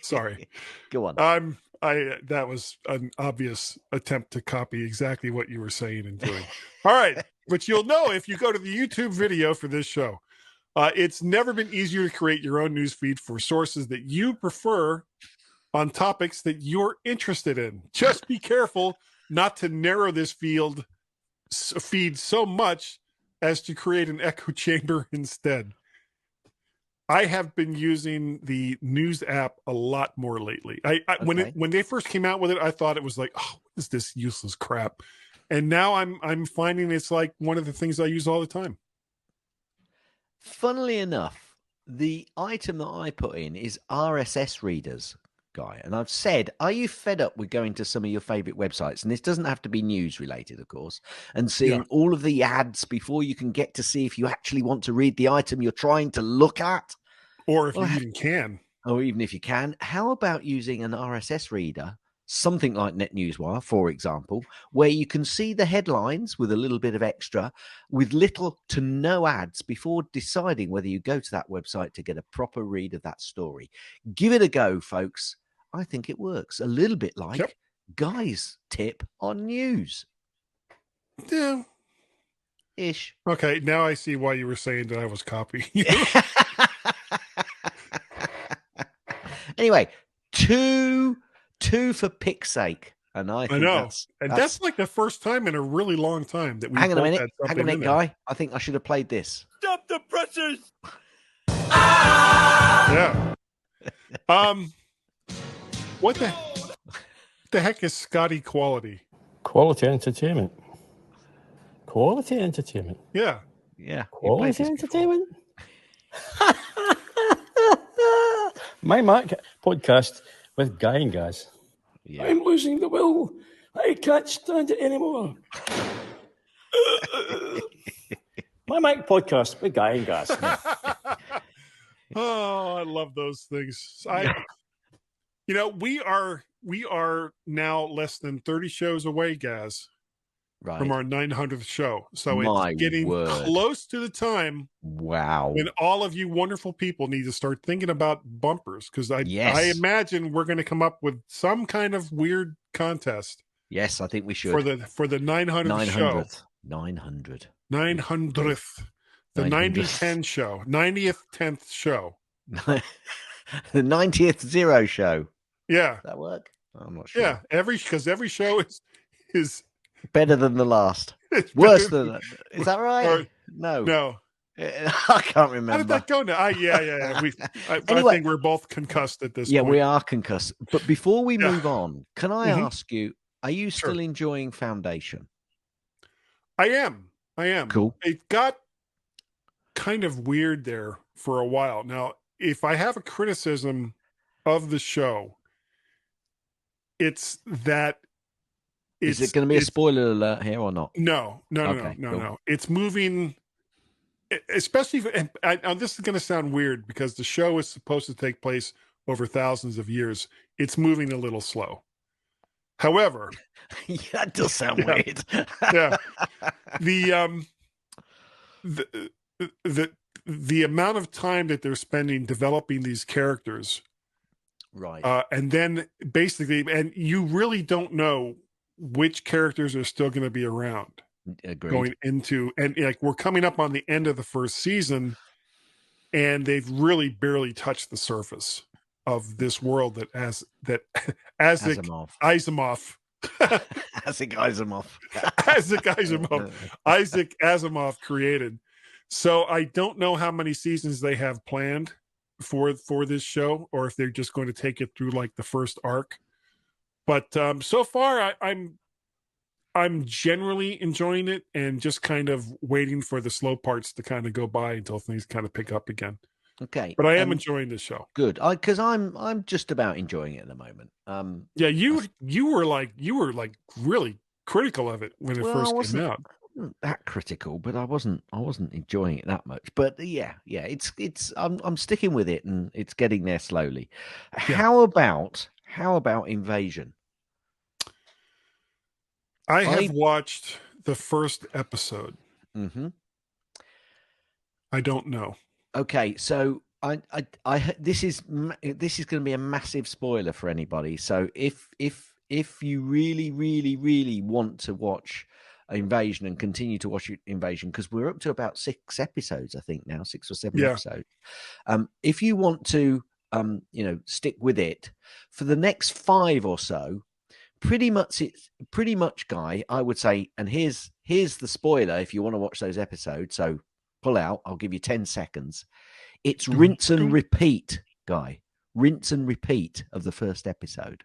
Sorry. Go on. That was an obvious attempt to copy exactly what you were saying and doing. All right. Which you'll know if you go to the YouTube video for this show. It's never been easier to create your own news feed for sources that you prefer on topics that you're interested in. Just be careful not to narrow this feed so much as to create an echo chamber instead. I have been using the news app a lot more lately. When they first came out with it, I thought it was like, oh, what is this useless crap? And now I'm finding it's like one of the things I use all the time. Funnily enough, the item that I put in is RSS readers, Guy. And I've said, are you fed up with going to some of your favorite websites? And this doesn't have to be news related, of course, and seeing all of the ads before you can get to see if you actually want to read the item you're trying to look at. Or if you even can. Or even if you can. How about using an RSS reader, something like NetNewsWire, for example, where you can see the headlines with a little bit of extra, with little to no ads before deciding whether you go to that website to get a proper read of that story. Give it a go, folks. I think it works. A little bit like Guy's tip on news. Yeah. Ish. Okay, now I see why you were saying that I was copying you. Anyway, two for pick's sake. And I know. That's like the first time in a really long time that we Hang on a minute, Guy. I think I should have played this. Stop the presses! Yeah. What the heck is Scotty Quality? Quality entertainment. Quality entertainment. Yeah. Yeah. Quality entertainment. MyMac podcast with Guy and Gaz. Yeah. I'm losing the will. I can't stand it anymore. MyMac podcast with Guy and Gaz. Oh, I love those things. we are now less than 30 shows away, Gaz, Right. from our 900th show. So My it's getting word. close to the time Wow. when all of you wonderful people need to start thinking about bumpers, because I Yes. imagine we're going to come up with some kind of weird contest Yes, I think we should. for the 900th show. 900. 900th. The 90-10 show. 90th 10th show. The 90th zero show. Yeah. Does that work? I'm not sure. Yeah. Every show is better than the last. it's Worse better than is that right? No. No. I can't remember. How did that go now? Yeah. I Anyway, think we're both concussed at this yeah, point. we are concussed. But before we Yeah. move on, can I ask you, are you Sure. still enjoying Foundation? I am. Cool. It got kind of weird there for a while. Now, if I have a criticism of the show, it's that Is it going to be a spoiler alert here or not? No. Okay, cool. No. It's moving, especially, and this is going to sound weird because the show is supposed to take place over thousands of years. It's moving a little slow. However, Yeah, that does sound weird. yeah, the amount of time that they're spending developing these characters, Right. and then basically, and you really don't know which characters are still going to be around Agreed. going into, and like we're coming up on the end of the first season, and they've really barely touched the surface of this world that Isaac Asimov. Isaac Asimov created. So I don't know how many seasons they have planned for this show, or if they're just going to take it through like the first arc. But so far, I'm generally enjoying it, and just kind of waiting for the slow parts to kind of go by until things kind of pick up again. Okay. But I am enjoying this show. Good. Because I'm just about enjoying it at the moment. Yeah, you were like really critical of it when it first came out. Wasn't that critical, but I wasn't enjoying it that much. But yeah, it's I'm sticking with it, and it's getting there slowly. Yeah. How about Invasion? I have watched the first episode. Mm-hmm. I don't know. Okay, so I this is going to be a massive spoiler for anybody. So if you really want to watch Invasion and continue to watch Invasion, because we're up to about 6 episodes, I think now, 6 or 7 episodes. If you want to stick with it for the next 5 or so, pretty much, Guy, I would say, and here's the spoiler if you want to watch those episodes. So pull out. I'll give you 10 seconds. It's rinse and repeat, Guy. Rinse and repeat of the first episode.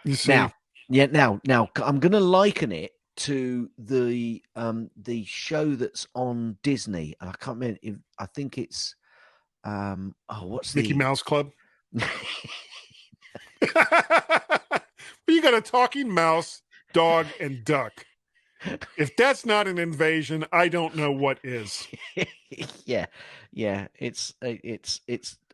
You see? Now, I'm going to liken it to the show that's on Disney, and I can't remember. I think it's what's Mickey Mouse Club? You got a talking mouse, dog, and duck. If that's not an invasion, I don't know what is. yeah. It's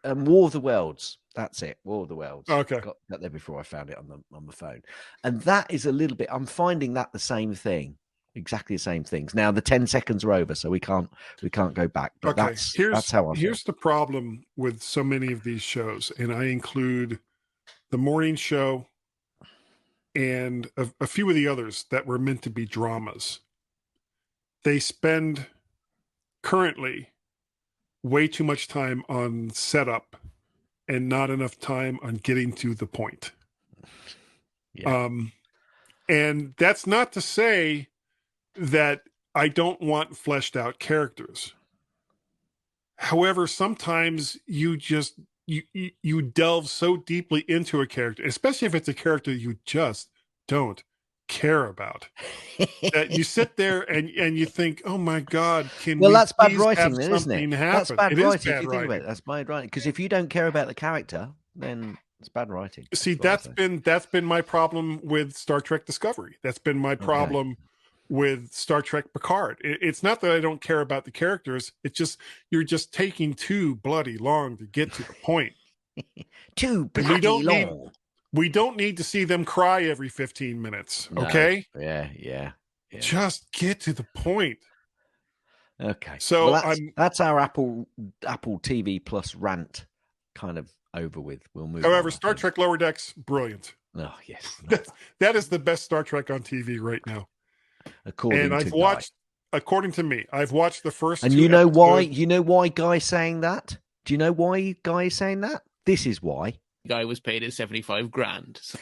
War of the Worlds. That's it. War of the Worlds. Okay, got there before I found it on the phone, and that is a little bit. I'm finding that the same thing, exactly the same things. Now the 10 seconds are over, so we can't go back. But okay. That's how I feel. Here's the problem with so many of these shows, and I include the morning show and a few of the others that were meant to be dramas. They spend currently way too much time on setup and not enough time on getting to the point. Yeah. And that's not to say that I don't want fleshed out characters. However, sometimes you just you delve so deeply into a character, especially if it's a character you just don't care about, that you sit there and you think, oh my God, that's bad writing then, isn't it? Happen? That's bad writing. If you writing. think about it, that's bad writing. Because if you don't care about the character, then it's bad writing. See, that's been my problem with Star Trek Discovery. That's been my problem with Star Trek Picard. It's not that I don't care about the characters. It's just you're just taking too bloody long to get to the point. Too And bloody long. we don't need to see them cry every 15 minutes. No. Okay. Yeah. Just get to the point. Okay. So well, that's our Apple TV Plus rant kind of over with. We'll move. However, on, Star Trek Lower Decks, brilliant. Oh yes. That is the best Star Trek on TV right now. According to me, I've watched the first. And two you know episodes. why? You know why Guy's saying that? Do you know why Guy is saying that? This is why. Guy was paid his 75 grand. So.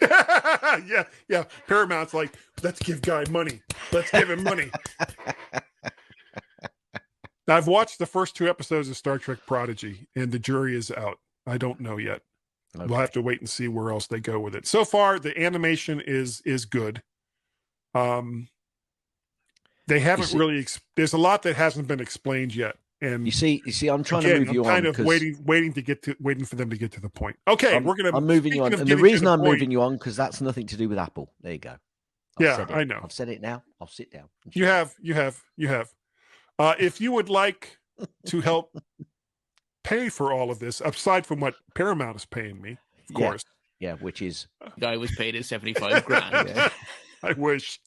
yeah. Paramount's like, let's give Guy money. Let's give him money. Now, I've watched the first 2 episodes of Star Trek Prodigy, and the jury is out. I don't know yet. Okay. We'll have to wait and see where else they go with it. So far, the animation is good. They haven't really. There's a lot that hasn't been explained yet. And you see, I'm trying to move you on. I'm kind of waiting for them to get to the point. Okay, I'm moving you on, and the reason I'm moving you on because that's nothing to do with Apple. There you go. I know. I've said it now. I'll sit down. You have. If you would like to help pay for all of this, aside from what Paramount is paying me, of course. Yeah, which is Guy was paid his 75 grand. Yeah. I wish.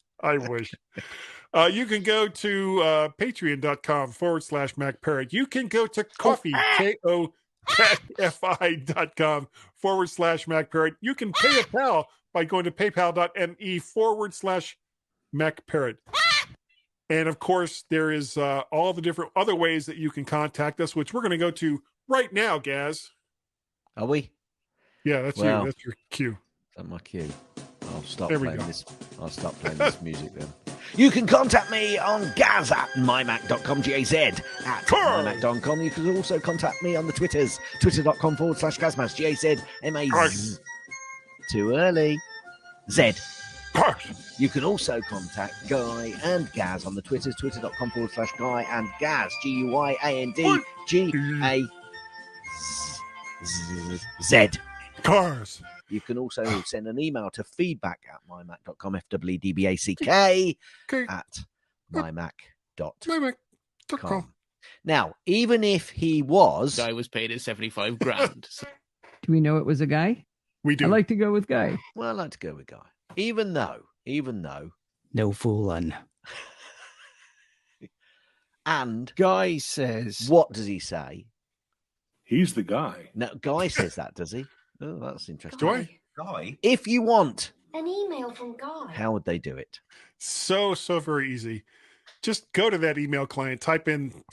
You can go to patreon.com/MacParrot. You can go to coffee, KOFI.com/MacParrot. You can pay a pal by going to paypal.me/MacParrot. And of course, there is all the different other ways that you can contact us, which we're going to go to right now, Gaz. Are we? Yeah, that's you. That's your cue. That's my cue. I'll stop playing this. I'll stop playing this music then. You can contact me on Gaz at mymac.com, GAZ at mymac.com. You can also contact me on the Twitters, twitter.com/Gazmas, GAZMAZ. Too early. Z. You can also contact Guy and Gaz on the Twitters, twitter.com/Guy and Gaz, GUYANDGAZ. Cars. You can also send an email to feedback@mymac.com, FWDBACK at mymac.com. Now, even if he was... Guy was paid his 75 grand. So. Do we know it was a guy? We do. I like to go with Guy. Well, I like to go with Guy. Even though... No fooling. And... Guy says... What does he say? He's the guy. No, Guy says that, does he? Oh, that's interesting. Do I? Guy? If you want an email from Guy, how would they do it? So very easy. Just go to that email client, type in.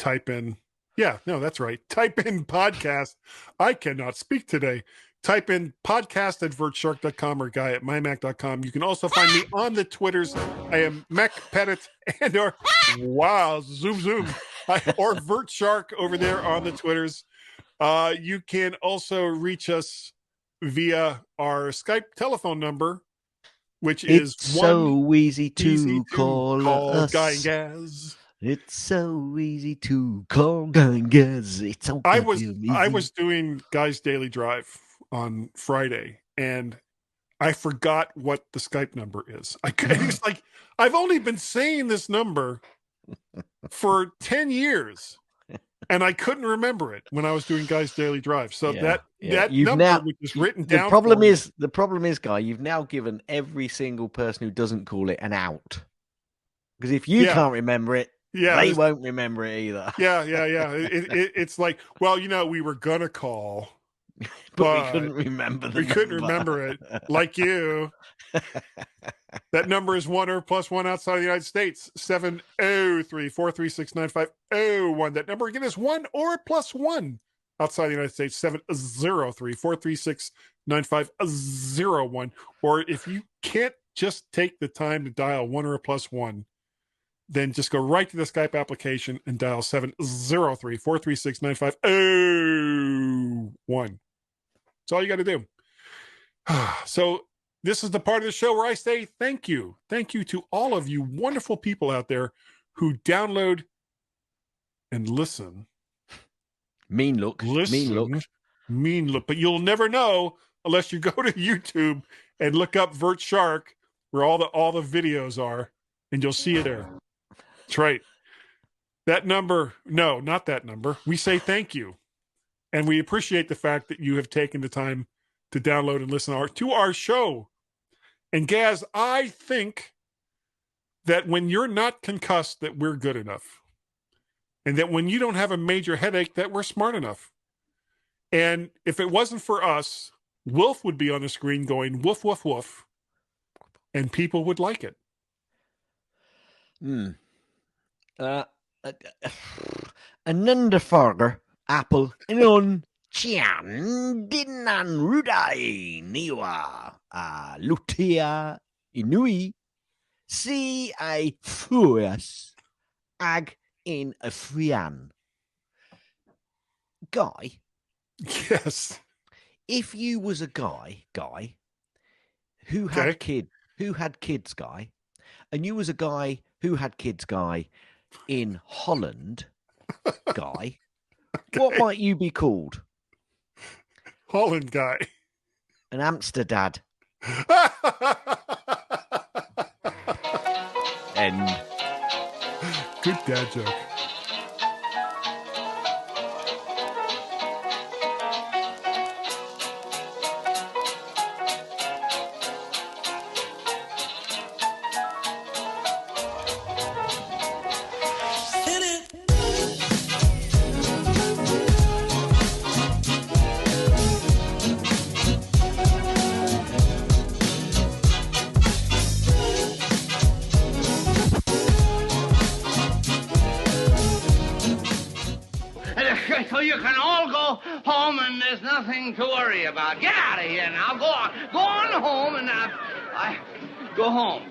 Yeah, no, that's right. Type in podcast. I cannot speak today. Type in podcast@vertshark.com or guy@mymac.com. You can also find me on the Twitters. I am Macparrot and or zoom. Or VertShark over there on the Twitters. You can also reach us via our Skype telephone number, which is so easy to call us. Guy and Gaz. It's so easy to call Guy and Gaz. It's so I was doing Guy's Daily Drive on Friday, and I forgot what the Skype number is. It's like I've only been saying this number for 10 years. And I couldn't remember it when I was doing Guy's Daily Drive. So that number which is written down. The problem is, Guy, you've now given every single person who doesn't call it an out. Because if you can't remember it, they won't remember it either. Yeah. It's like, well, we were gonna call, but we couldn't remember the number. Couldn't remember it, like you. That number is 1 or +1 outside of the United States. 703-436-9501. That number again is 1 or +1 outside the United States. 703-436-9501. Or if you can't just take the time to dial 1 or +1, then just go right to the Skype application and dial 703-436-9501. That's all you got to do. So this is the part of the show where I say thank you. Thank you to all of you wonderful people out there who download and listen. Mean look. But you'll never know unless you go to YouTube and look up Vert Shark, where all the videos are, and you'll see it there. That's right. That number, no, not that number. We say thank you. And we appreciate the fact that you have taken the time to download and listen to our show. And Gaz, I think that when you're not concussed, that we're good enough. And that when you don't have a major headache, that we're smart enough. And if it wasn't for us, Wolf would be on the screen going, woof, woof, woof. And people would like it. Anunderfarger, Apple, Inon, Chian, Dinan, Rudai, Niwa, Lutia, Inui, Si, A, Fuas, Ag, in a Frian. Guy? Yes. If you was a guy, who had kids, Guy, and you was a guy who had kids, Guy, in Holland, Guy, what might you be called? Holland Guy. An Amsterdad. End. Good dad joke. So you can all go home and there's nothing to worry about. Get out of here now. Go on. Go on home and go home.